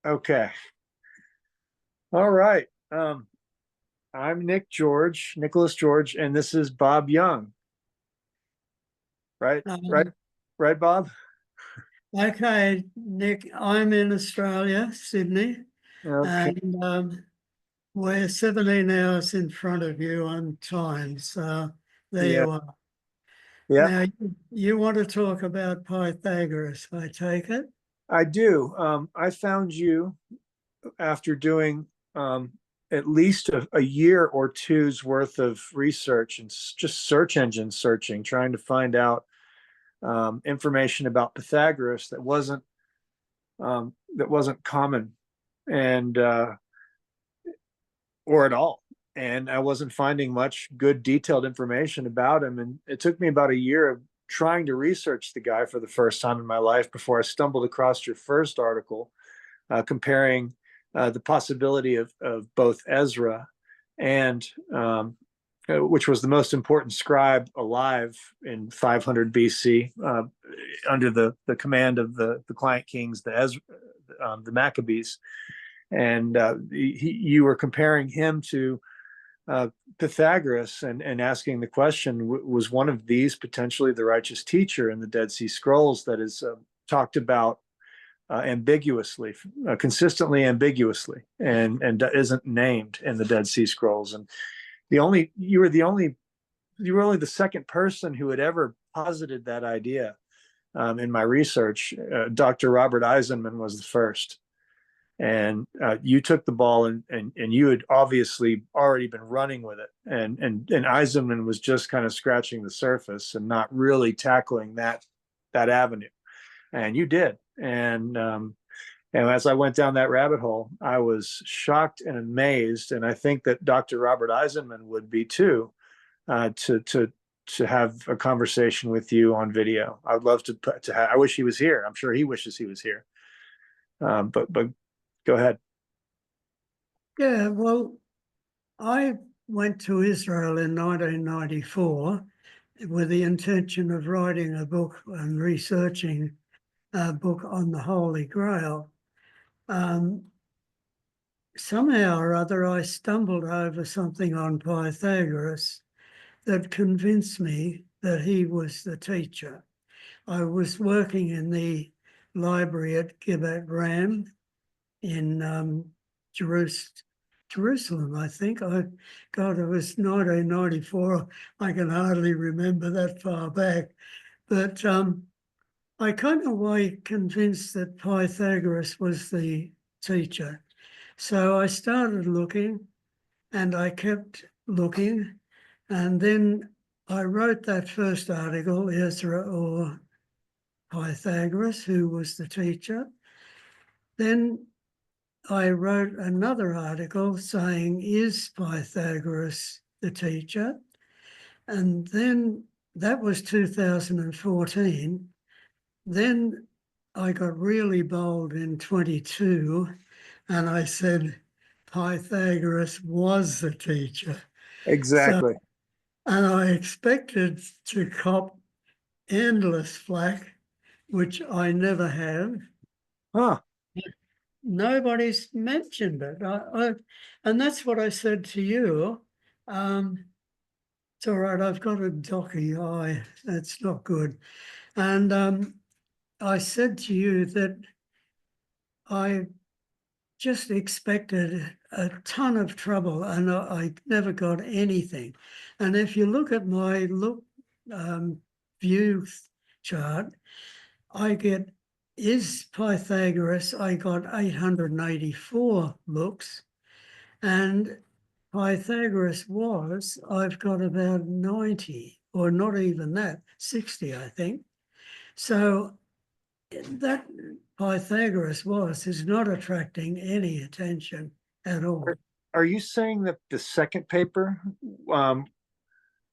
Okay. All right. I'm Nicholas George, and this is Bob Young. Right? Right? Um, Right, Bob? okay, Nick, I'm in Australia, Sydney, Okay. and we're 17 hours in front of you on time. So there Yeah. you are. Yeah, Now, you want to talk about Pythagoras, I take it? I do. I found you after doing at least a year or two's worth of research and just search engine searching, trying to find out information about Pythagoras that wasn't common and or at all. And I wasn't finding much good detailed information about him. And it took me about a year of trying to research the guy for the first time in my life before I stumbled across your first article comparing the possibility of both Ezra and which was the most important scribe alive in 500 BC under the command of the client kings, the Maccabees. And you were comparing him to Pythagoras and asking the question, was one of these potentially the righteous teacher in the Dead Sea Scrolls that is talked about ambiguously, consistently ambiguously, and isn't named in the Dead Sea Scrolls? And you were only the second person who had ever posited that idea in my research. Dr. Robert Eisenman was the first. And you took the ball and you had obviously already been running with it. And Eisenman was just kind of scratching the surface and not really tackling that avenue. And you did. And as I went down that rabbit hole, I was shocked and amazed. And I think that Dr. Robert Eisenman would be too, to have a conversation with you on video. I would love to have, I wish he was here. I'm sure he wishes he was here. But go ahead. Yeah, well, I went to Israel in 1994 with the intention of writing a book and researching a book on the Holy Grail. Somehow or other, I stumbled over something on Pythagoras that convinced me that he was the teacher. I was working in the library at Gibbet Ram in Jerusalem, I think. God, it was 1994. I can hardly remember that far back. But I kind of was convinced that Pythagoras was the teacher. So I started looking and I kept looking. And then I wrote that first article, Ezra or Pythagoras, who was the teacher. Then I wrote another article saying, is Pythagoras the teacher? And then that was 2014. Then I got really bold in 22 and I said, Pythagoras was the teacher. So, Exactly. and I expected to cop endless flack, which I never have. Huh. Nobody's mentioned it. And that's what I said to you. It's all right, I've got a docky eye. That's not good. And I said to you that I just expected a ton of trouble and I never got anything. And if you look at my view chart, I get is Pythagoras, I got 884 looks, and Pythagoras was, I've got about 90, or not even that, 60, I think. So that Pythagoras is not attracting any attention at all. Are you saying that the second paper um,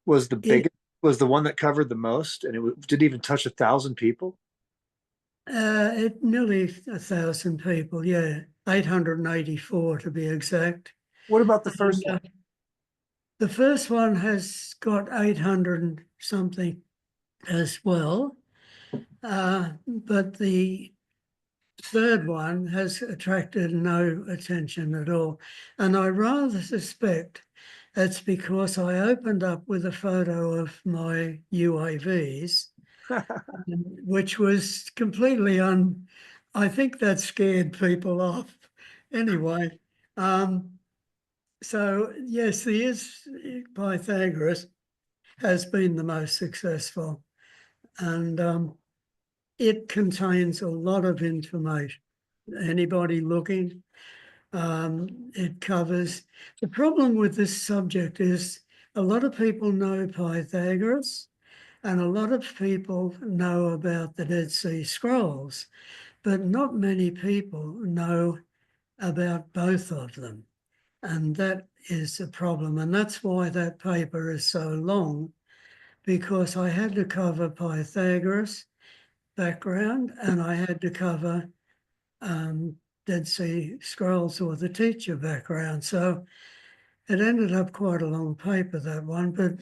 was the It, biggest, was the one that covered the most, and it didn't even touch 1,000 people? it nearly 1,000 people, yeah, 884 to be exact. What about the And, first one? the first one has got 800 something as well, but the third one has attracted no attention at all. And I rather suspect it's because I opened up with a photo of my UAVs, which was completely I think that scared people off. Anyway, so yes, Pythagoras has been the most successful, and it contains a lot of information. Anybody looking, it covers. The problem with this subject is a lot of people know Pythagoras, and a lot of people know about the Dead Sea Scrolls, but not many people know about both of them. And that is a problem. And that's why that paper is so long, because I had to cover Pythagoras background and I had to cover Dead Sea Scrolls or the teacher background. So it ended up quite a long paper, that one, but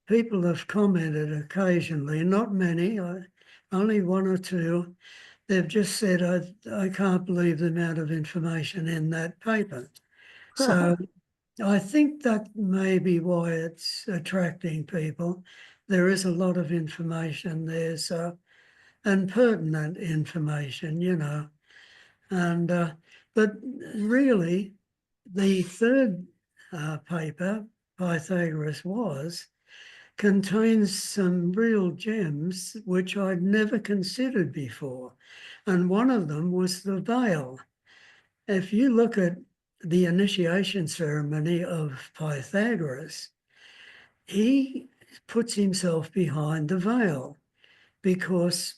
people have commented occasionally, not many, only one or two. They've just said, I can't believe the amount of information in that paper. So I think that may be why it's attracting people. There is a lot of information there, so, and pertinent information, you know. And but really, the third paper, Pythagoras contains some real gems which I'd never considered before. And one of them was the veil. If you look at the initiation ceremony of Pythagoras, he puts himself behind the veil because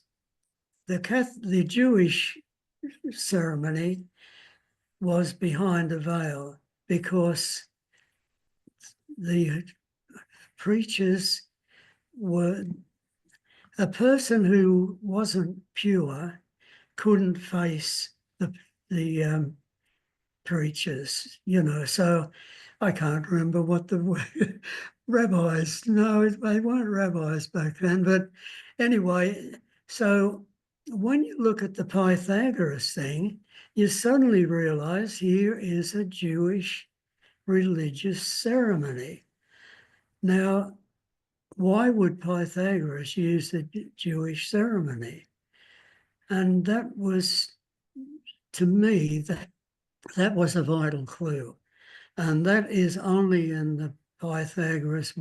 the Jewish ceremony was behind a veil because the preachers were a person who wasn't pure couldn't face the preachers, you know. So I can't remember what the rabbis, no, they weren't rabbis back then. But anyway, so when you look at the Pythagoras thing, you suddenly realize here is a Jewish religious ceremony. Now, why would Pythagoras use the Jewish ceremony? And that was, to me, that was a vital clue. And that is only in the Pythagoras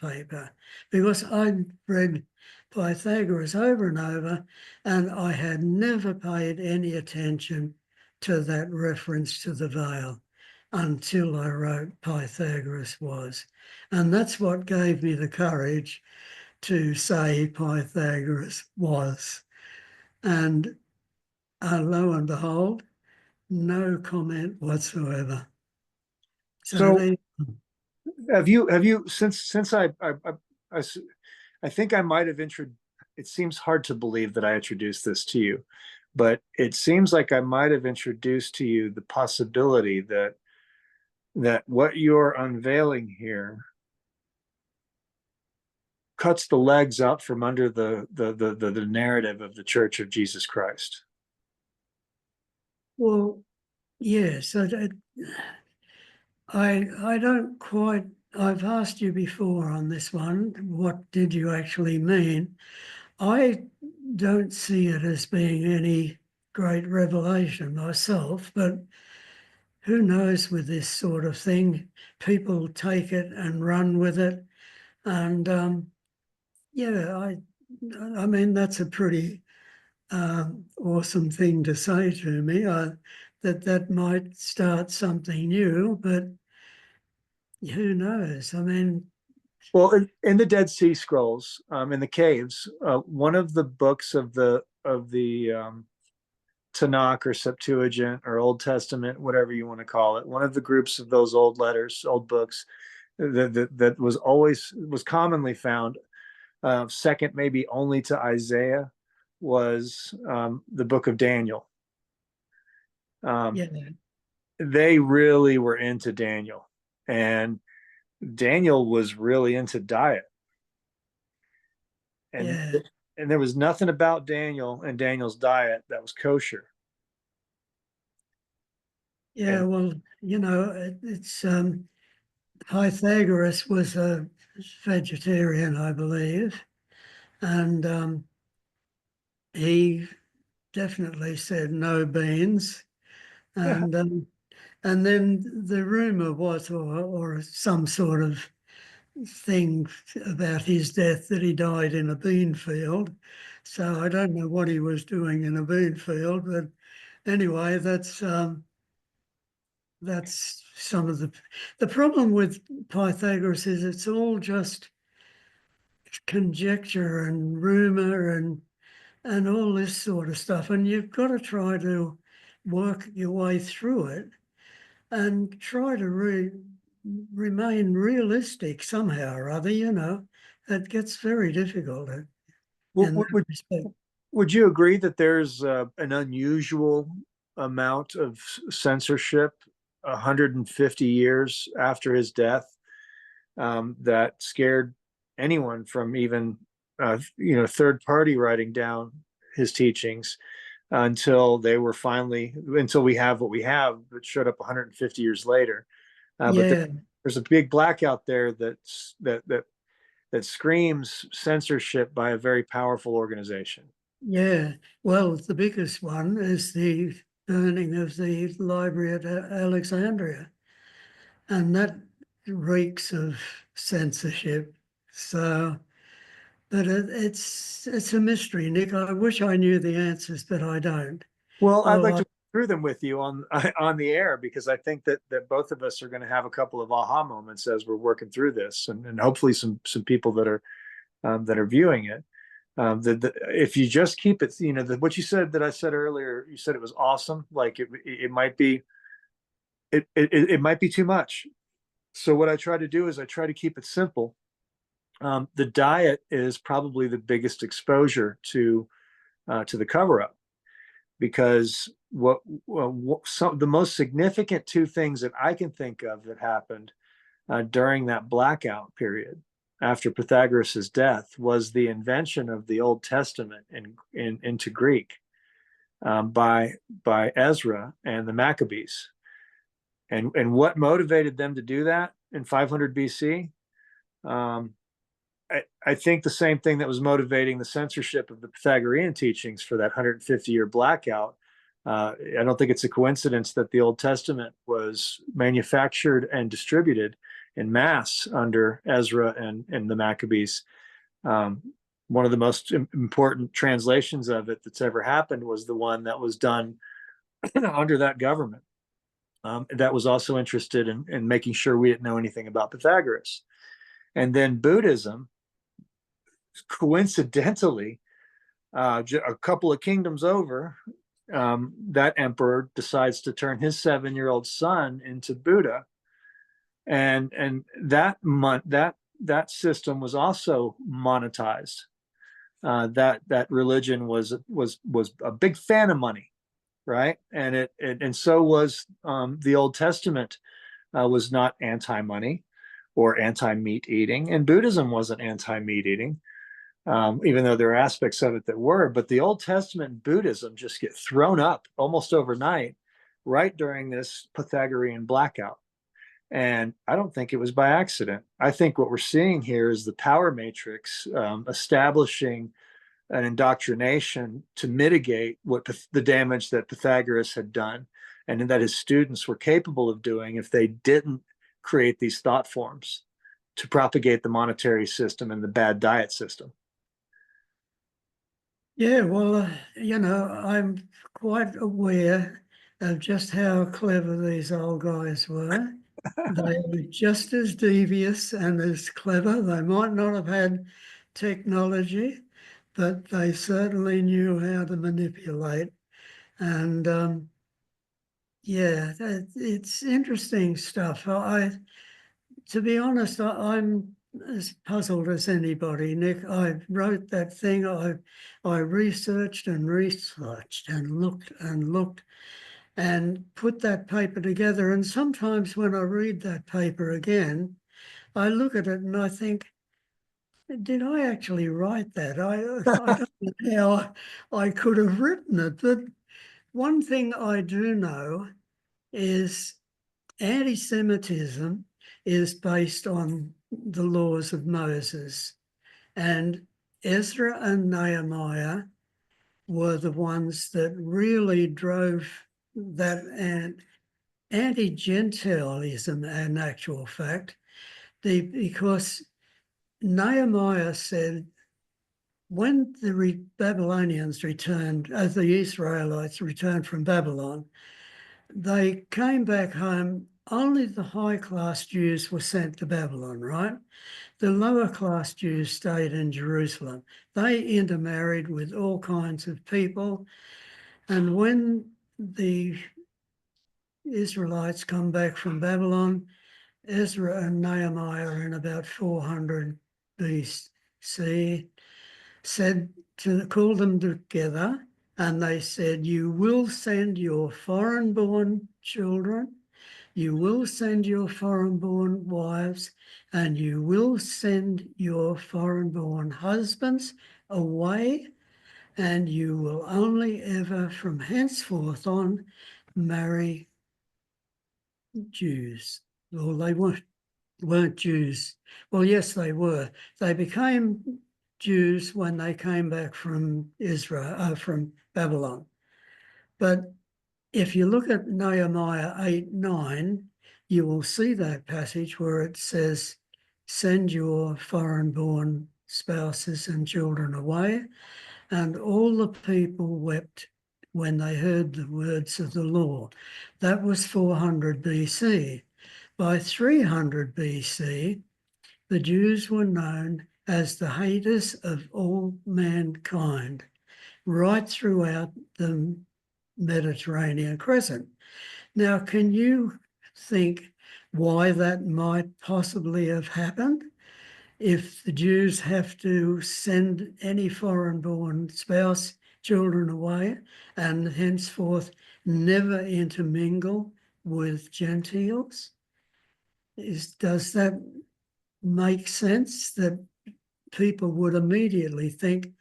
paper, because I'd read Pythagoras over and over, and I had never paid any attention to that reference to the veil until I wrote Pythagoras was. And that's what gave me the courage to say Pythagoras was. And lo and behold, no comment whatsoever. So have you since I think I might have introduced, it seems hard to believe that I introduced this to you, but it seems like I might have introduced to you the possibility that what you're unveiling here cuts the legs out from under the narrative of the Church of Jesus Christ. Well, yes, I don't quite. I've asked you before on this one, what did you actually mean? I don't see it as being any great revelation myself, but who knows with this sort of thing? People take it and run with it. And yeah, I mean, that's a pretty awesome thing to say to me, that might start something new, but who knows? I mean, Well, in the Dead Sea Scrolls, in the caves, one of the books of the Tanakh or Septuagint or Old Testament, whatever you want to call it, one of the groups of those old letters, old books that was commonly found, second maybe only to Isaiah, was the book of Daniel. yeah, They really were into Daniel, and Daniel was really into diet, and yeah, and there was nothing about Daniel and Daniel's diet that was kosher. Yeah, And well, it's Pythagoras was a vegetarian, I believe, and he definitely said no beans. And and then the rumor was, or some sort of thing about his death, that he died in a bean field. So I don't know what he was doing in a bean field, but anyway, that's some of the problem with Pythagoras is it's all just conjecture and rumor and all this sort of stuff, and you've got to try to work your way through it and try to remain realistic somehow or other. It gets very difficult in that would respect. would you agree that there's an unusual amount of censorship 150 years after his death, that scared anyone from even third party writing down his teachings until they were finally until we have what we have that showed up 150 years later. But Yeah, there's a big blackout there that screams censorship by a very powerful organization. yeah. Well, the biggest one is the burning of the library at Alexandria, and that reeks of censorship. So, but it's a mystery, Nick. I wish I knew the answers, but I don't. Well, I'd like Oh, to go through them with you on on the air because I think that both of us are going to have a couple of aha moments as we're working through this, and hopefully some people that are viewing it. If you just keep it, what you said that I said earlier, you said it was awesome. Like it might be it might be too much. So what I try to do is I try to keep it simple. The diet is probably the biggest exposure to the cover up because the most significant two things that I can think of that happened during that blackout period after Pythagoras's death was the invention of the Old Testament into Greek by Ezra and the Maccabees. And what motivated them to do that in 500 BC? Um, I think the same thing that was motivating the censorship of the Pythagorean teachings for that 150-year blackout. I don't think it's a coincidence that the Old Testament was manufactured and distributed in mass under Ezra and the Maccabees. One of the most important translations of it that's ever happened was the one that was done under that government. That was also interested in making sure we didn't know anything about Pythagoras. And then Buddhism, coincidentally, a couple of kingdoms over, that emperor decides to turn his 7-year-old son into Buddha, and that system was also monetized. That religion was a big fan of money, right? And so was the Old Testament was not anti-money or anti-meat eating, and Buddhism wasn't anti-meat eating. Even though there are aspects of it that were, but the Old Testament and Buddhism just get thrown up almost overnight, right during this Pythagorean blackout. And I don't think it was by accident. I think what we're seeing here is the power matrix establishing an indoctrination to mitigate the damage that Pythagoras had done and that his students were capable of doing if they didn't create these thought forms to propagate the monetary system and the bad diet system. yeah, well, I'm quite aware of just how clever these old guys were. They were just as devious and as clever. They might not have had technology, but they certainly knew how to manipulate. And yeah, it's interesting stuff. To be honest, I'm as puzzled as anybody, Nick. I wrote that thing. I researched and researched and looked and put that paper together. And sometimes when I read that paper again, I look at it and I think, did I actually write that? I don't know how I could have written it. But one thing I do know is anti-Semitism is based on the laws of Moses, and Ezra and Nehemiah were the ones that really drove that anti-Gentilism in actual fact, because Nehemiah said when the Babylonians returned, as the Israelites returned from Babylon, they came back home. Only the high-class Jews were sent to Babylon, right? The lower-class Jews stayed in Jerusalem. They intermarried with all kinds of people. And when the Israelites come back from Babylon, Ezra and Nehemiah in about 400 BC called them together, and they said, you will send your foreign-born children, you will send your foreign-born wives, and you will send your foreign-born husbands away, and you will only ever from henceforth on marry Jews. Well, they weren't Jews. Well, yes, they were. They became Jews when they came back from Israel, from Babylon. But if you look at Nehemiah 8:9, you will see that passage where it says, send your foreign-born spouses and children away. And all the people wept when they heard the words of the law. That was 400 BC. By 300 BC, the Jews were known as the haters of all mankind, right throughout the Mediterranean crescent. Now, can you think why that might possibly have happened? If the Jews have to send any foreign-born spouse, children away, and henceforth never intermingle with Gentiles, does that make sense that people would immediately think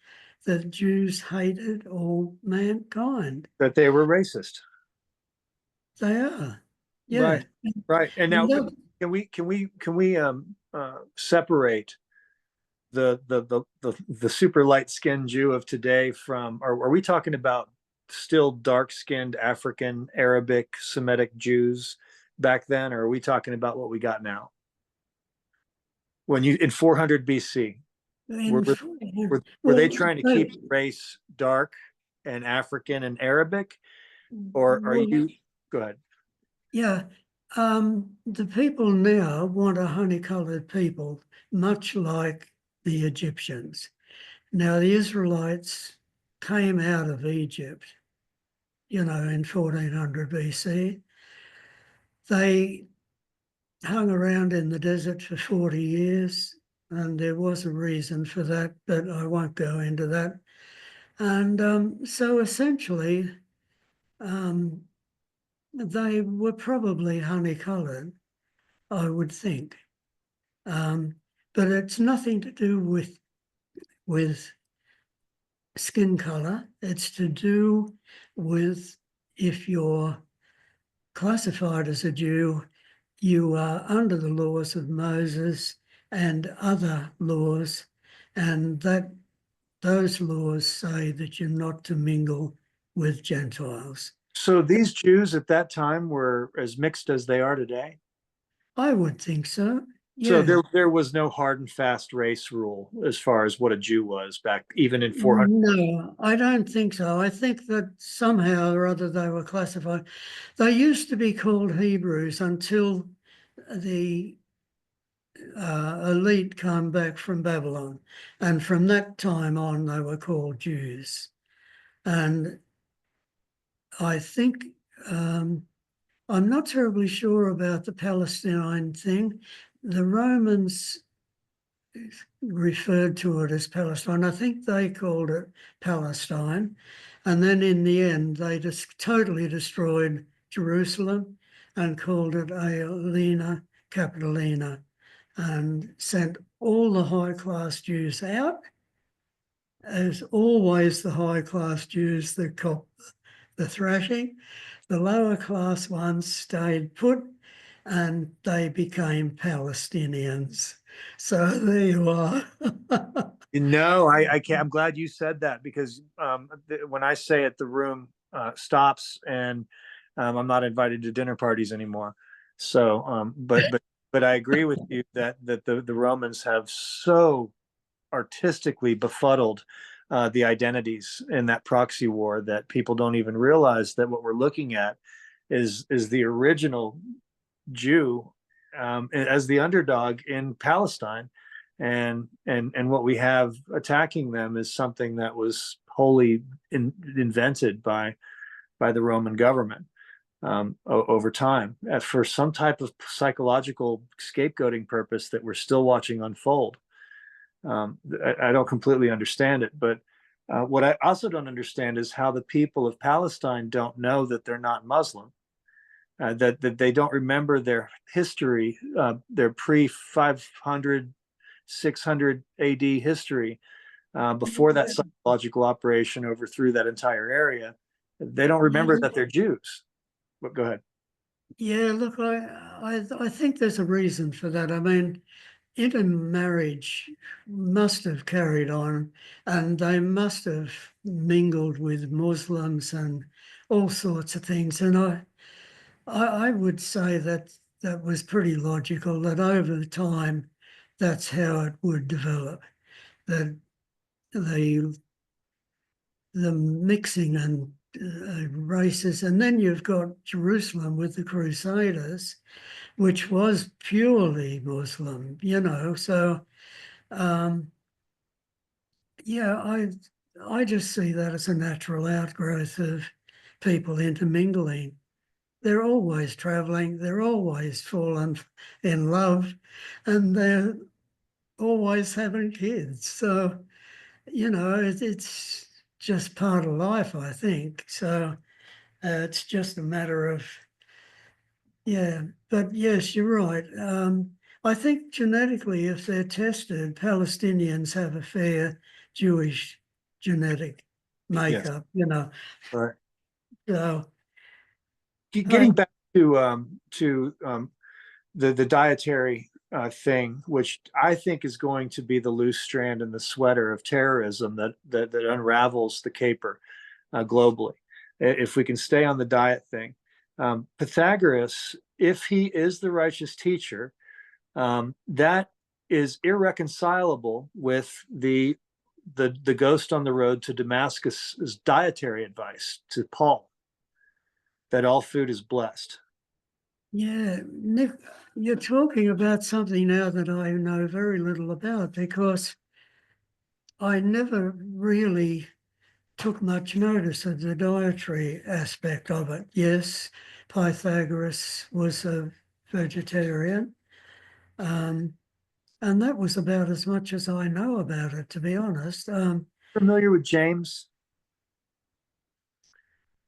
that Jews hated all mankind? That they were racist. They are. Yeah. Right. Right. And now can we separate the super light skinned Jew of today from, or are we talking about still dark skinned African, Arabic, Semitic Jews back then, or are we talking about what we got now? When you in 400 BC, were, were they trying to keep race dark and African and Arabic, or are you? Go ahead. Yeah, the people now want a honey-colored people, much like the Egyptians. Now, the Israelites came out of Egypt, in 1400 BC. They hung around in the desert for 40 years, and there was a reason for that, but I won't go into that. And so essentially, they were probably honey-colored, I would think. But it's nothing to do with skin color. It's to do with if you're classified as a Jew, you are under the laws of Moses and other laws, and that those laws say that you're not to mingle with Gentiles. So these Jews at that time were as mixed as they are today? I would think so. So Yeah. there was no hard and fast race rule as far as what a Jew was back even in 400. No, I don't think so. I think that somehow or other they were classified. They used to be called Hebrews until the elite came back from Babylon. And from that time on, they were called Jews. And I think, I'm not terribly sure about the Palestine thing. The Romans referred to it as Palestine. I think they called it Palestine. And then in the end, they just totally destroyed Jerusalem and called it Aelina Capitolina and sent all the high-class Jews out. As always, the high-class Jews that cop the thrashing. The lower class ones stayed put and they became Palestinians. So there you are. No, I can't. I'm glad you said that because when I say it, the room stops, and I'm not invited to dinner parties anymore. So, but I agree with you that the Romans have so artistically befuddled the identities in that proxy war that people don't even realize that what we're looking at is the original Jew as the underdog in Palestine, and what we have attacking them is something that was wholly invented by the Roman government over time for some type of psychological scapegoating purpose that we're still watching unfold. I don't completely understand it, but what I also don't understand is how the people of Palestine don't know that they're not Muslim, that they don't remember their history, their pre 500, 600 AD history, before that psychological operation overthrew that entire area. They don't remember that they're Jews. But go ahead. Yeah, look, I think there's a reason for that. I mean, intermarriage must have carried on, and they must have mingled with Muslims and all sorts of things. And I would say that that was pretty logical, that over time, that's how it would develop, that the mixing and races. And then you've got Jerusalem with the Crusaders, which was purely Muslim, So, yeah, I just see that as a natural outgrowth of people intermingling. They're always traveling, they're always falling in love, and they're always having kids. So, it's just part of life, I think. So it's just a matter of, yeah. But yes, you're right. I think genetically, if they're tested, Palestinians have a fair Jewish genetic Yes. makeup. All right. So, Getting back to the dietary thing, which I think is going to be the loose strand in the sweater of terrorism that unravels the caper globally. If we can stay on the diet thing, Pythagoras, if he is the righteous teacher, that is irreconcilable with the ghost on the road to Damascus's dietary advice to Paul, that all food is blessed. yeah, Nick, you're talking about something now that I know very little about, because I never really took much notice of the dietary aspect of it. Yes, Pythagoras was a vegetarian, um, and that was about as much as I know about it, to be honest. Familiar with James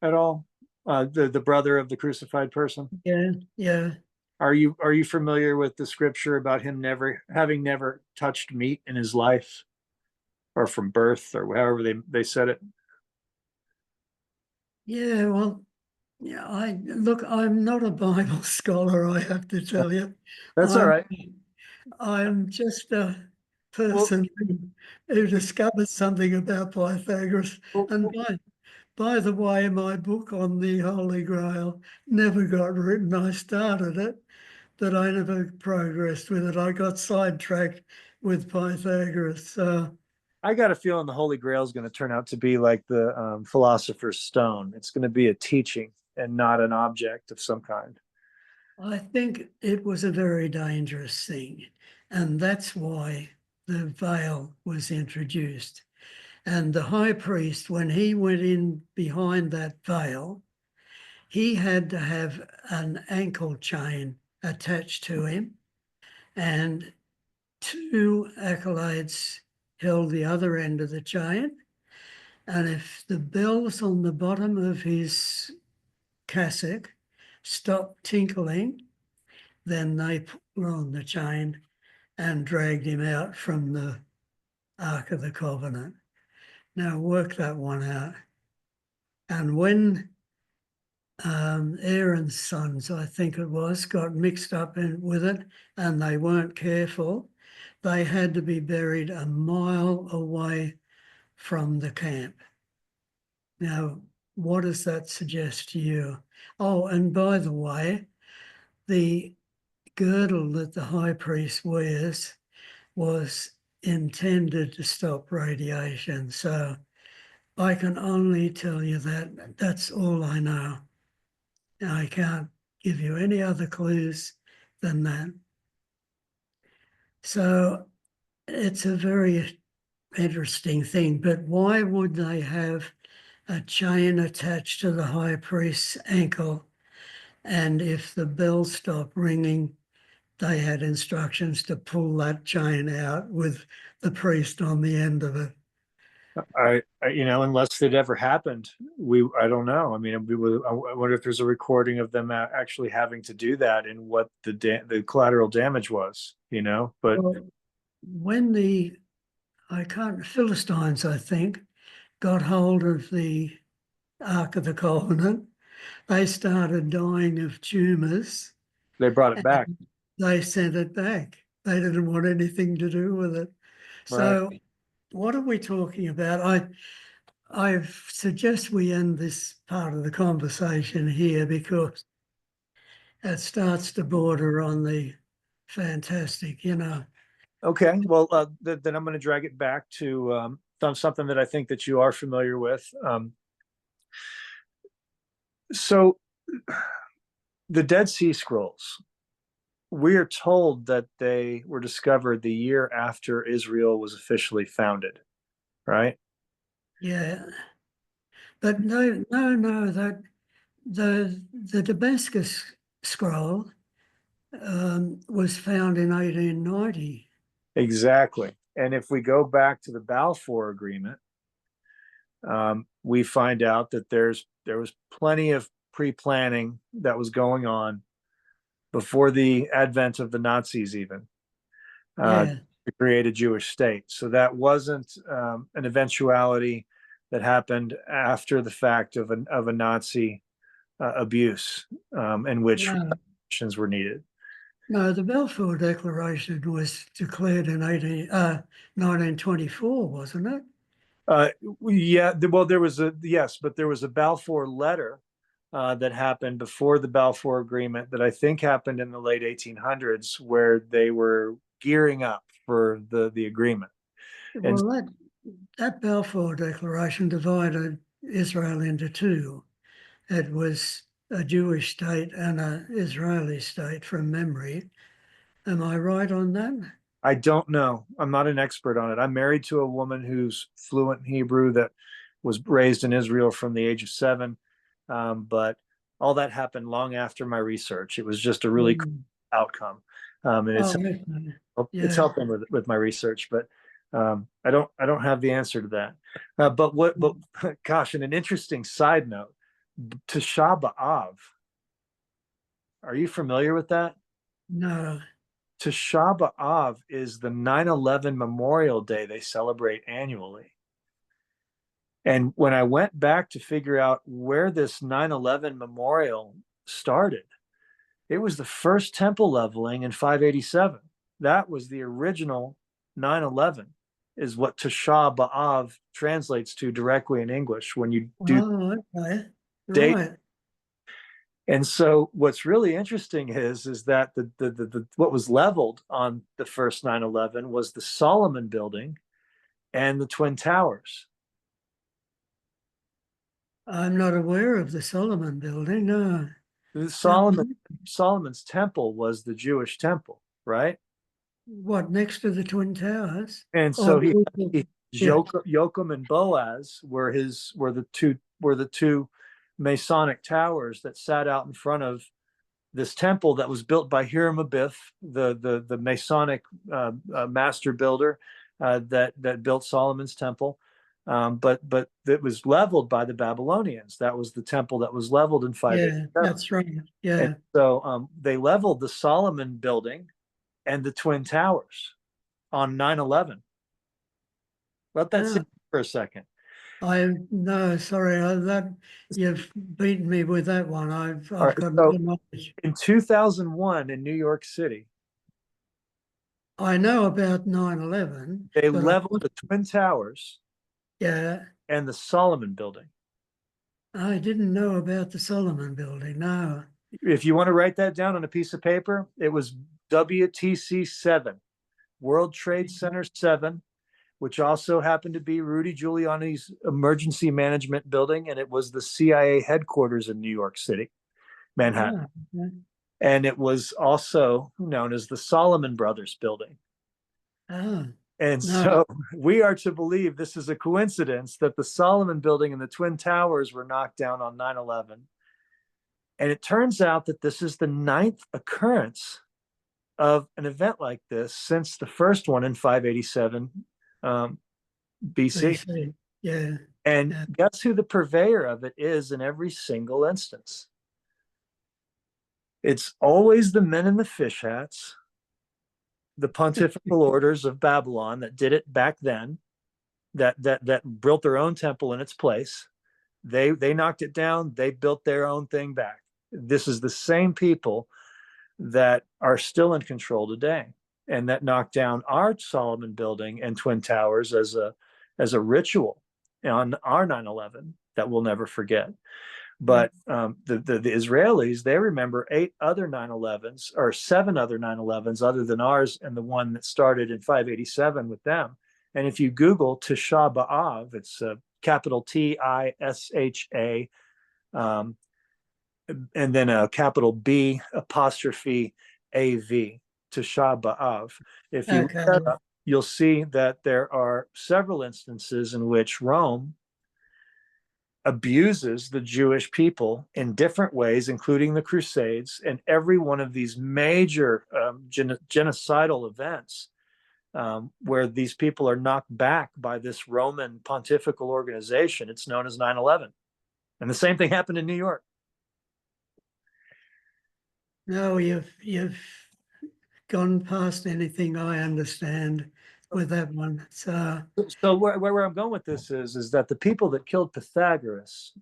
at all? The brother of the crucified person. Yeah, yeah, Are you familiar with the scripture about him never touched meat in his life, or from birth, or however they said it? yeah. Well, yeah. I'm not a Bible scholar, I have to tell you. That's all I'm right. I'm just a Well, person who discovered something about Pythagoras. well, And by the way, my book on the Holy Grail never got written. I started it, but I never progressed with it. I got sidetracked with Pythagoras. So I got a feeling the Holy Grail is going to turn out to be like the Philosopher's Stone. It's going to be a teaching and not an object of some kind. I think it was a very dangerous thing. And that's why the veil was introduced. And the high priest, when he went in behind that veil, he had to have an ankle chain attached to him, and two acolytes held the other end of the chain. And if the bells on the bottom of his cassock stopped tinkling, then they put on the chain and dragged him out from the Ark of the Covenant. Now work that one out. And when Aaron's sons, I think it was, got mixed up with it, and they weren't careful. They had to be buried a mile away from the camp. Now, what does that suggest to you? Oh, and by the way, the girdle that the high priest wears was intended to stop radiation. So I can only tell you that. That's all I know. I can't give you any other clues than that. So it's a very interesting thing. But why would they have a chain attached to the high priest's ankle? And if the bell stopped ringing, they had instructions to pull that chain out with the priest on the end of it. Unless it ever happened, I don't know. I mean, I wonder if there's a recording of them actually having to do that and what the collateral damage was, but Well, when the Philistines, I think, got hold of the Ark of the Covenant, they started dying of tumours. they brought it back, They sent it back. They didn't want anything to do with it. right? So what are we talking about? I suggest we end this part of the conversation here because it starts to border on the fantastic. Okay, well, then I'm going to drag it back to something that I think that you are familiar with. So the Dead Sea Scrolls, we are told that they were discovered the year after Israel was officially founded, right? Yeah. But no, that the Damascus scroll was found in 1890. Exactly. And if we go back to the Balfour Agreement, we find out that there was plenty of pre-planning that was going on before the advent of the Nazis, even Yeah. to create a Jewish state. So that wasn't an eventuality that happened after the fact of a Nazi abuse in which No, actions were needed. no, the Balfour Declaration was declared in 1924, wasn't it? Uh, yeah, well, but there was a Balfour letter that happened before the Balfour Agreement that I think happened in the late 1800s, where they were gearing up for the agreement. And Well, that Balfour Declaration divided Israel into two. It was a Jewish state and an Israeli state from memory. Am I right on that? I don't know. I'm not an expert on it. I'm married to a woman who's fluent in Hebrew that was raised in Israel from the age of 7. But all that happened long after my research. It was just a really cool Mm. outcome. And Oh, it's yeah. helping with my research, but I don't have the answer to that. But gosh, and an interesting side note, Tisha B'Av. Are you familiar with that? No. Tisha B'Av is the 9/11 Memorial Day they celebrate annually. And when I went back to figure out where this 9/11 memorial started, it was the first temple leveling in 587. That was the original 9/11, is what Tisha B'Av translates to directly in English when you do Oh, okay. date. Right. And so what's really interesting is that what was leveled on the first 9/11 was the Solomon Building and the Twin Towers. I'm not aware of the Solomon building. No. The Now, Solomon's temple was the Jewish temple, right? what, next to the Twin Towers? And Oh, so he yeah. Joachim and Boaz were the two Masonic towers that sat out in front of this temple that was built by Hiram Abiff, the Masonic master builder that built Solomon's temple. But it was leveled by the Babylonians. That was the temple that was leveled in Yeah, 587. that's right. And Yeah. so they leveled the Solomon Building and the Twin Towers on 9/11. Let that sit Oh, for a second. No, sorry, that you've beaten me with that one. All I've right, got no so knowledge. in 2001 in New York City, I know about 9/11, they but leveled the Twin Towers yeah, and the Solomon Building. I didn't know about the Solomon Building. No. If you want to write that down on a piece of paper, it was WTC 7, World Trade Center 7, which also happened to be Rudy Giuliani's emergency management building. And it was the CIA headquarters in New York City, Manhattan. Ah, okay. And it was also known as the Solomon Brothers building. Ah, And no. so we are to believe this is a coincidence that the Solomon building and the Twin Towers were knocked down on 9/11. And it turns out that this is the 9th occurrence of an event like this since the first one in 587 BC. BC. Yeah. And Yeah. guess who the purveyor of it is in every single instance? It's always the men in the fish hats, the pontifical orders of Babylon that did it back then, that built their own temple in its place. They knocked it down. They built their own thing back. This is the same people that are still in control today, and that knocked down our Solomon building and Twin Towers as a ritual on our 9/11 that we'll never forget. But the Israelis, they remember 8 other 9/11s or 7 other 9/11s other than ours, and the one that started in 587 with them. And if you Google Tisha B'Av, it's capital TISHA, and then a capital B apostrophe AV, Tisha B'Av. If you look Okay. that up, you'll see that there are several instances in which Rome abuses the Jewish people in different ways, including the Crusades, and every one of these major genocidal events where these people are knocked back by this Roman pontifical organization. It's known as 9/11. And the same thing happened in New York. No, you've gone past anything I understand with that one. So So where I'm going with this is that the people that killed Pythagoras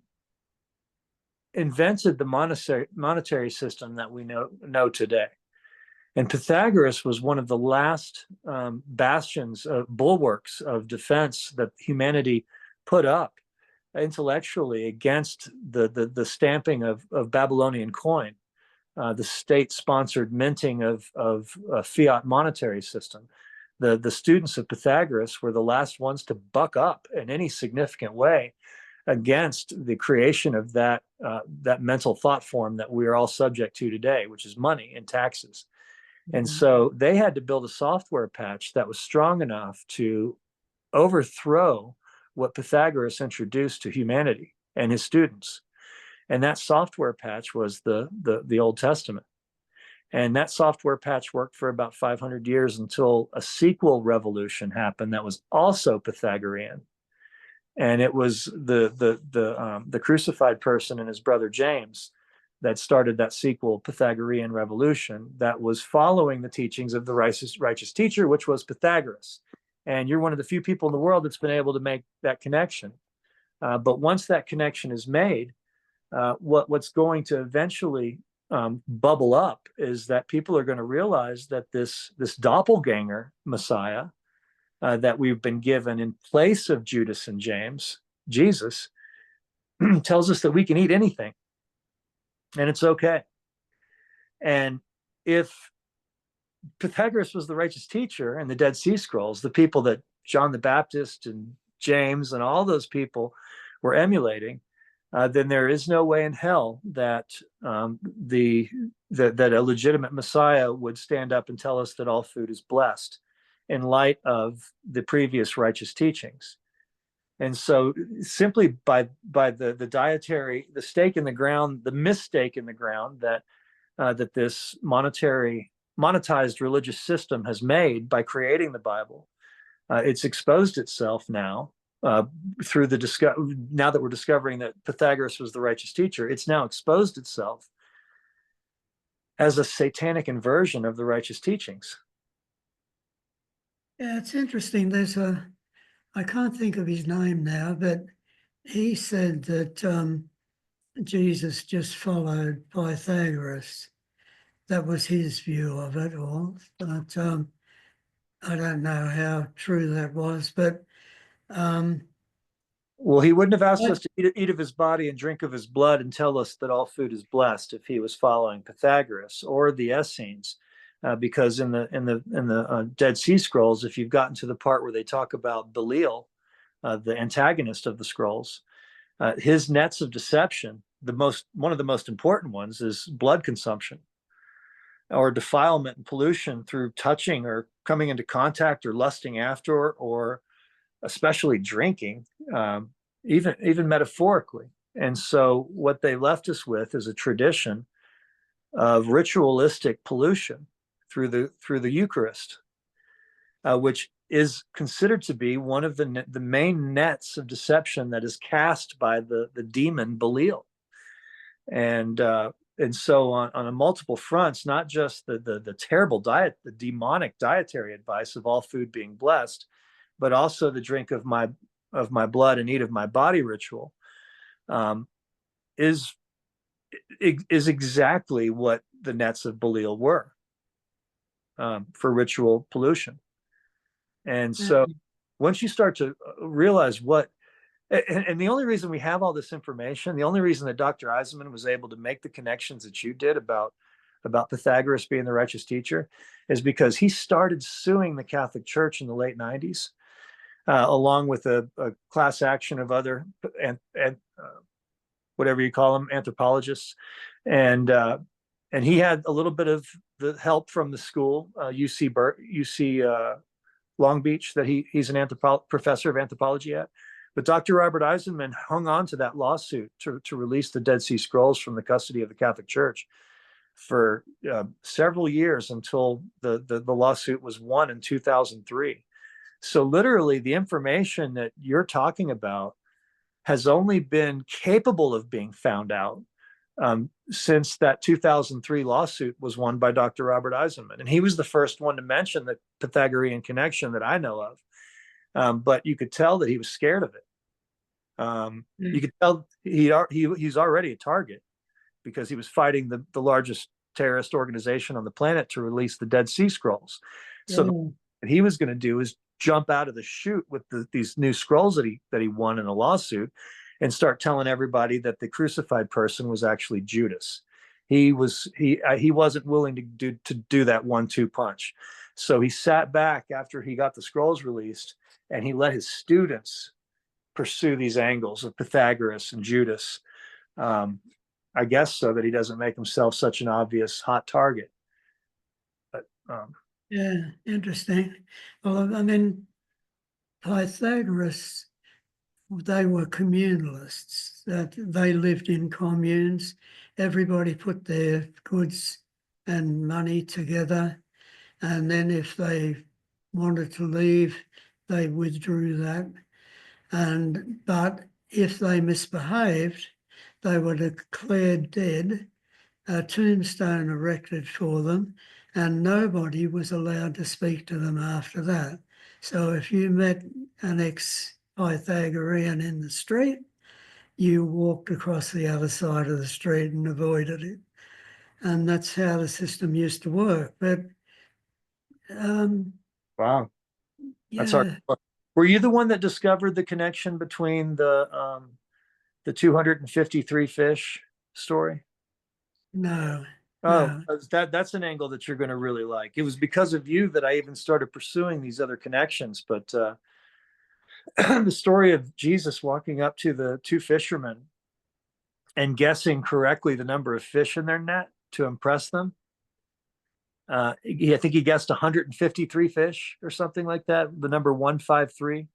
invented the monetary system that we know today. And Pythagoras was one of the last bastions, bulwarks of defense that humanity put up intellectually against the stamping of Babylonian coin, the state-sponsored minting of a fiat monetary system. The students of Pythagoras were the last ones to buck up in any significant way against the creation of that mental thought form that we are all subject to today, which is money and taxes. And so they had to build a software patch that was strong enough to overthrow what Pythagoras introduced to humanity and his students. And that software patch was the Old Testament. And that software patch worked for about 500 years until a sequel revolution happened that was also Pythagorean. And it was the crucified person and his brother James that started that sequel Pythagorean revolution that was following the teachings of the righteous teacher, which was Pythagoras. And you're one of the few people in the world that's been able to make that connection. But once that connection is made, what's going to eventually bubble up is that people are going to realize that this doppelganger Messiah that we've been given in place of Judas and James, Jesus, tells us that we can eat anything and it's okay. And if Pythagoras was the righteous teacher and the Dead Sea Scrolls, the people that John the Baptist and James and all those people were emulating, then there is no way in hell that that a legitimate Messiah would stand up and tell us that all food is blessed in light of the previous righteous teachings. And so simply by the dietary, the stake in the ground, the mistake in the ground that that this monetized religious system has made by creating the Bible, it's exposed itself now through now that we're discovering that Pythagoras was the righteous teacher. It's now exposed itself as a satanic inversion of the righteous teachings. yeah, it's interesting. I can't think of his name now, but he said that Jesus just followed Pythagoras. That was his view of it all. But I don't know how true that was. But Well, he wouldn't have asked I, us to eat of his body and drink of his blood and tell us that all food is blessed if he was following Pythagoras or the Essenes, because in the Dead Sea Scrolls, if you've gotten to the part where they talk about Belial, the antagonist of the scrolls, his nets of deception, one of the most important ones is blood consumption or defilement and pollution through touching or coming into contact or lusting after or especially drinking, even metaphorically. And so what they left us with is a tradition of ritualistic pollution through the Eucharist, which is considered to be one of the main nets of deception that is cast by the demon Belial. And so on a multiple fronts, not just the terrible diet, the demonic dietary advice of all food being blessed, but also the drink of my blood and eat of my body ritual, is exactly what the nets of Belial were, for ritual pollution. And so once you start to realize and the only reason we have all this information, the only reason that Dr. Eisenman was able to make the connections that you did about Pythagoras being the righteous teacher is because he started suing the Catholic Church in the late 90s, along with a class action of other and whatever you call them, anthropologists, and he had a little bit of the help from the school, UC Long Beach, that he's an professor of anthropology at. But Dr. Robert Eisenman hung on to that lawsuit to release the Dead Sea Scrolls from the custody of the Catholic Church for several years until the lawsuit was won in 2003. So literally, the information that you're talking about has only been capable of being found out since that 2003 lawsuit was won by Dr. Robert Eisenman. And he was the first one to mention the Pythagorean connection that I know of. But you could tell that he was scared of it. You could tell he's already a target because he was fighting the largest terrorist organization on the planet to release the Dead Sea Scrolls. So what he was going to do is jump out of the chute with these new scrolls that he won in a lawsuit and start telling everybody that the crucified person was actually Judas. He wasn't willing to do that 1-2 punch. So he sat back after he got the scrolls released and he let his students pursue these angles of Pythagoras and Judas. I guess so that he doesn't make himself such an obvious hot target. But yeah, interesting. Well, I mean, Pythagoras, they were communalists, that they lived in communes. Everybody put their goods and money together. And then if they wanted to leave, they withdrew that. But if they misbehaved, they were declared dead, a tombstone erected for them, and nobody was allowed to speak to them after that. So if you met an ex-Pythagorean in the street, you walked across the other side of the street and avoided it. And that's how the system used to work. But wow, that's hard. Were you the one that discovered the connection between the 253 fish story? No. Oh, that's an angle that you're going to really like. It was because of you that I even started pursuing these other connections. But the story of Jesus walking up to the two fishermen and guessing correctly the number of fish in their net to impress them. I think he guessed 153 fish or something like that, the number 153.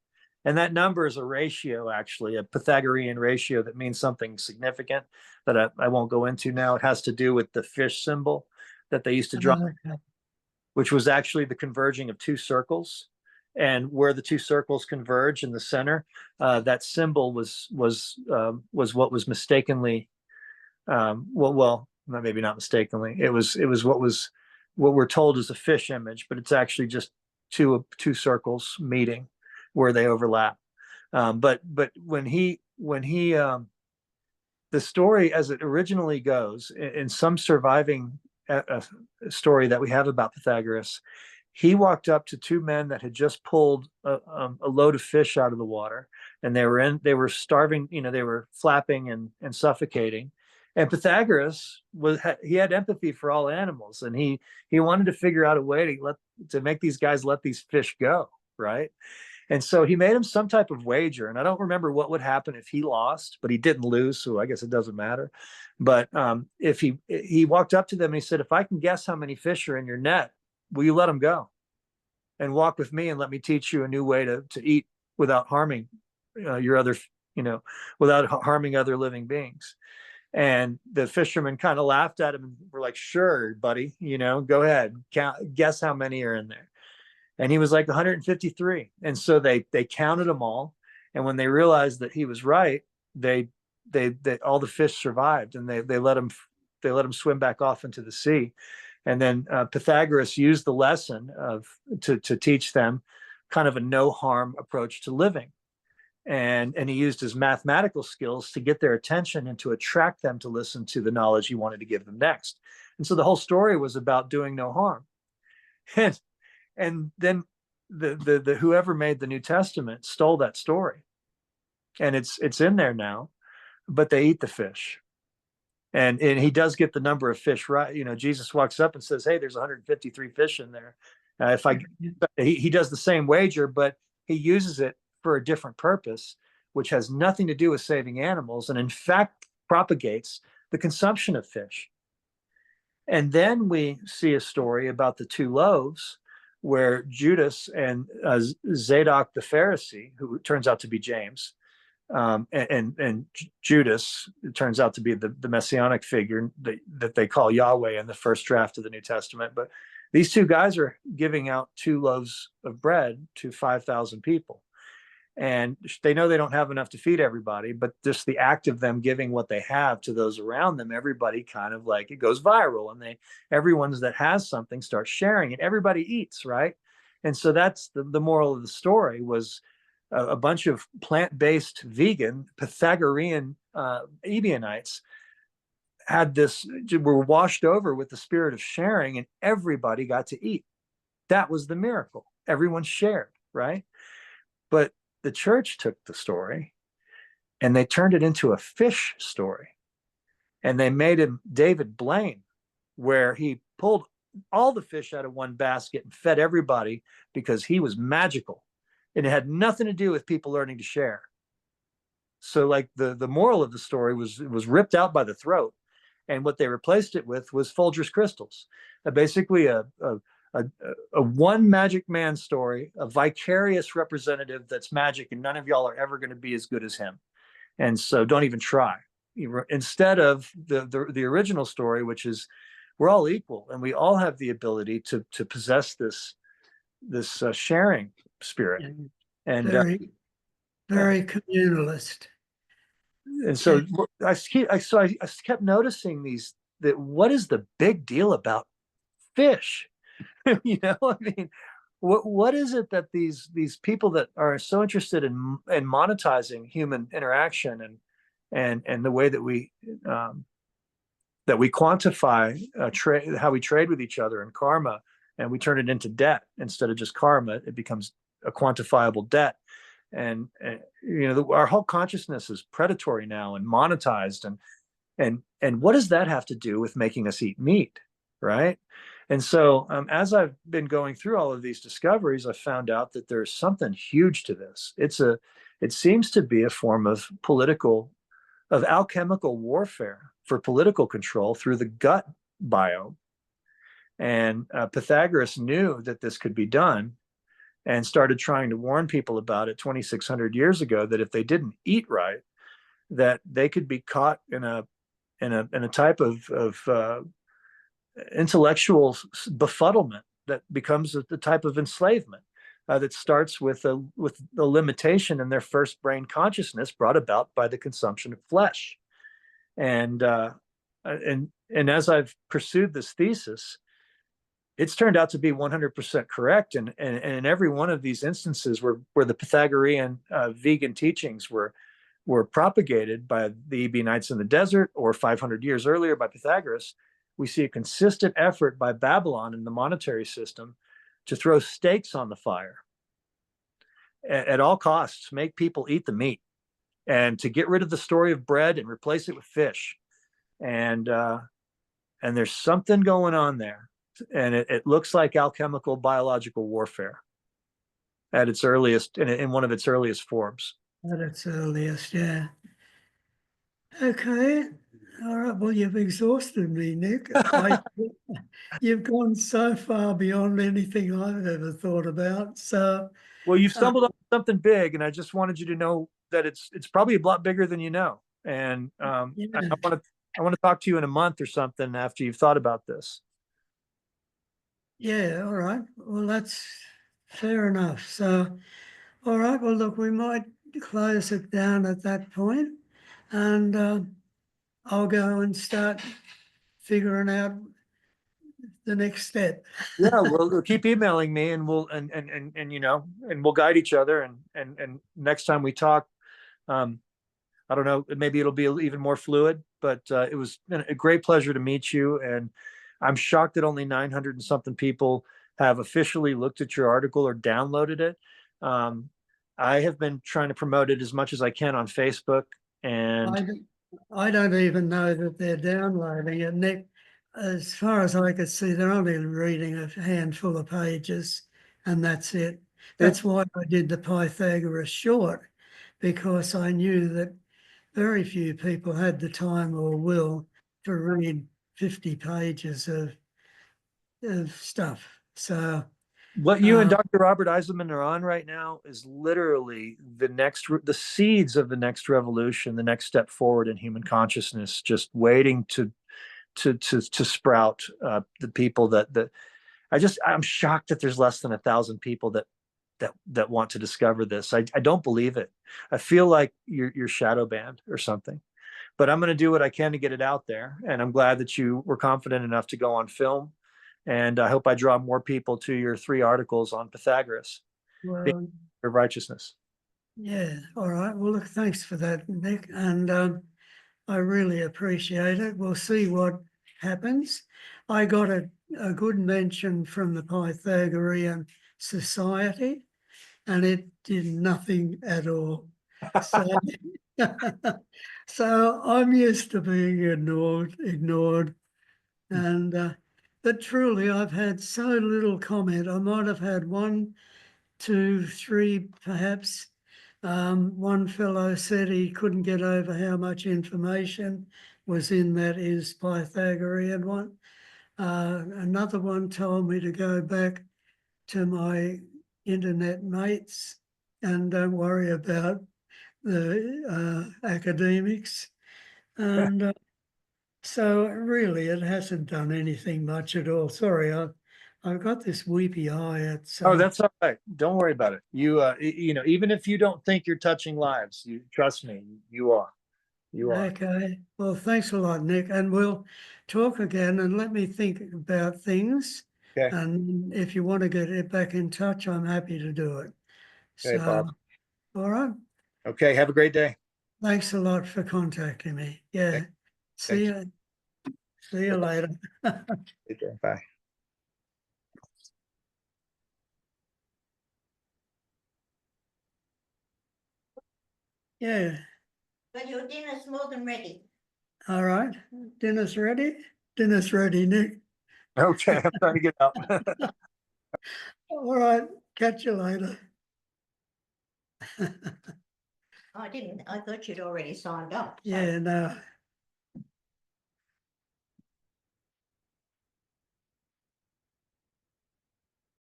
And that number is a ratio, actually, a Pythagorean ratio that means something significant that I won't go into now. It has to do with the fish symbol that they used to draw, which was actually the converging of two circles. And where the two circles converge in the center, that symbol was what was mistakenly, maybe not mistakenly. It was what we're told is a fish image, but it's actually just two circles meeting where they overlap. But when he when he the story as it originally goes in some surviving story that we have about Pythagoras, he walked up to two men that had just pulled a load of fish out of the water, and they were starving, they were flapping and suffocating. And Pythagoras he had empathy for all animals, and he wanted to figure out a way to make these guys let these fish go, right? And so he made him some type of wager, and I don't remember what would happen if he lost, but he didn't lose, so I guess it doesn't matter. But if he walked up to them and he said, "If I can guess how many fish are in your net, will you let them go and walk with me and let me teach you a new way to eat without harming your other, without harming other living beings?" And the fishermen kind of laughed at him and were like, "Sure, buddy, go ahead, guess how many are in there." And he was like 153. And so they counted them all. And when they realized that he was right, they all the fish survived, and they let him swim back off into the sea. And then Pythagoras used the lesson to teach them kind of a no harm approach to living. And he used his mathematical skills to get their attention and to attract them to listen to the knowledge he wanted to give them next. And so the whole story was about doing no harm. And then the whoever made the New Testament stole that story, and it's in there now, but they eat the fish. And he does get the number of fish right. Jesus walks up and says, "Hey, there's 153 fish in there." He does the same wager, but he uses it for a different purpose, which has nothing to do with saving animals, and in fact propagates the consumption of fish. And then we see a story about the two loaves, where Judas and Zadok the Pharisee, who turns out to be James, and Judas turns out to be the messianic figure that they call Yahweh in the first draft of the New Testament. But these two guys are giving out 2 loaves of bread to 5,000 people. And they know they don't have enough to feed everybody, but just the act of them giving what they have to those around them, everybody kind of like, it goes viral, and everyone's that has something starts sharing it. Everybody eats, right? And so that's the moral of the story was a bunch of plant-based vegan Pythagorean Ebionites were washed over with the spirit of sharing, and everybody got to eat. That was the miracle. Everyone shared, right? But the church took the story and they turned it into a fish story, and they made him David Blaine, where he pulled all the fish out of one basket and fed everybody because he was magical, and it had nothing to do with people learning to share. So like the moral of the story was ripped out by the throat, and what they replaced it with was Folgers crystals, basically a one magic man story, a vicarious representative that's magic, and none of y'all are ever going to be as good as him. And so don't even try. Instead of the original story, which is we're all equal and we all have the ability to possess this sharing spirit. And very communalist. And so I kept noticing that what is the big deal about fish? I mean, what is it that these people that are so interested in monetizing human interaction and the way that we quantify how we trade with each other and karma, and we turn it into debt instead of just karma, it becomes a quantifiable debt. And our whole consciousness is predatory now and monetized, and what does that have to do with making us eat meat, right? And so as I've been going through all of these discoveries, I found out that there's something huge to this. It seems to be a form of alchemical warfare for political control through the gut biome. And Pythagoras knew that this could be done and started trying to warn people about it 2,600 years ago, that if they didn't eat right, that they could be caught in a type of intellectual befuddlement that becomes the type of enslavement that starts with a limitation in their first brain consciousness brought about by the consumption of flesh. And as I've pursued this thesis, it's turned out to be 100% correct. And in every one of these instances where the Pythagorean vegan teachings were were propagated by the Ebionites in the desert or 500 years earlier by Pythagoras, we see a consistent effort by Babylon in the monetary system to throw stakes on the fire at all costs, make people eat the meat, and to get rid of the story of bread and replace it with fish. And there's something going on there, and it looks like alchemical biological warfare at its earliest, in one of its earliest forms. At its earliest, yeah. Okay. All right. Well, you've exhausted me, Nick. You've gone so far beyond anything I've ever thought about. So, well, you've stumbled on something big, and I just wanted you to know that it's probably a lot bigger than you know. And yeah. I want to talk to you in a month or something after you've thought about this. Yeah. All right. Well, that's fair enough. So, all right. Well, look, we might close it down at that point, and I'll go and start figuring out the next step. Yeah, we'll keep emailing me, and we'll and you know, and we'll guide each other. And next time we talk, I don't know, maybe it'll be even more fluid. But it was a great pleasure to meet you, and I'm shocked that only 900 and something people have officially looked at your article or downloaded it. I have been trying to promote it as much as I can on Facebook, and I don't even know that they're downloading it, Nick. As far as I could see, they're only reading a handful of pages, and that's it. That's why I did the Pythagoras short, because I knew that very few people had the time or will to read 50 pages of stuff. So what you and Dr. Robert Eiselman are on right now is literally the seeds of the next revolution, the next step forward in human consciousness, just waiting to sprout. The people that I'm shocked that there's less than 1,000 people that want to discover this. I don't believe it. I feel like you're shadow banned or something. But I'm going to do what I can to get it out there, and I'm glad that you were confident enough to go on film. And I hope I draw more people to your 3 articles on Pythagoras, well, of righteousness. yeah, all right. Well, look, thanks for that, Nick, and I really appreciate it. We'll see what happens. I got a good mention from the Pythagorean Society, and it did nothing at all. So, so I'm used to being ignored, and but truly, I've had so little comment. I might have had 1, 2, 3, perhaps. One fellow said he couldn't get over how much information was in that his Pythagorean one. Another one told me to go back to my internet mates and don't worry about the academics. And so really it hasn't done anything much at all. Sorry, I've got this weepy eye. Oh, that's all right. Don't worry about it. You know, even if you don't think you're touching lives, you trust me, you are. You are. Okay. Well, thanks a lot, Nick. And we'll talk again and let me think about things. Okay. And if you want to get back in touch, I'm happy to do it. Okay, So, Bob. all right. Okay. Have a great day. Thanks a lot for contacting me. Yeah. Okay. See Thanks. you. See you later. Okay, bye. Yeah. But your dinner's more than ready. All right. Dinner's ready. Dinner's ready, Nick. Okay, I'm trying to get out. All right. Catch you later. I didn't. I thought you'd already signed up. So. Yeah, no.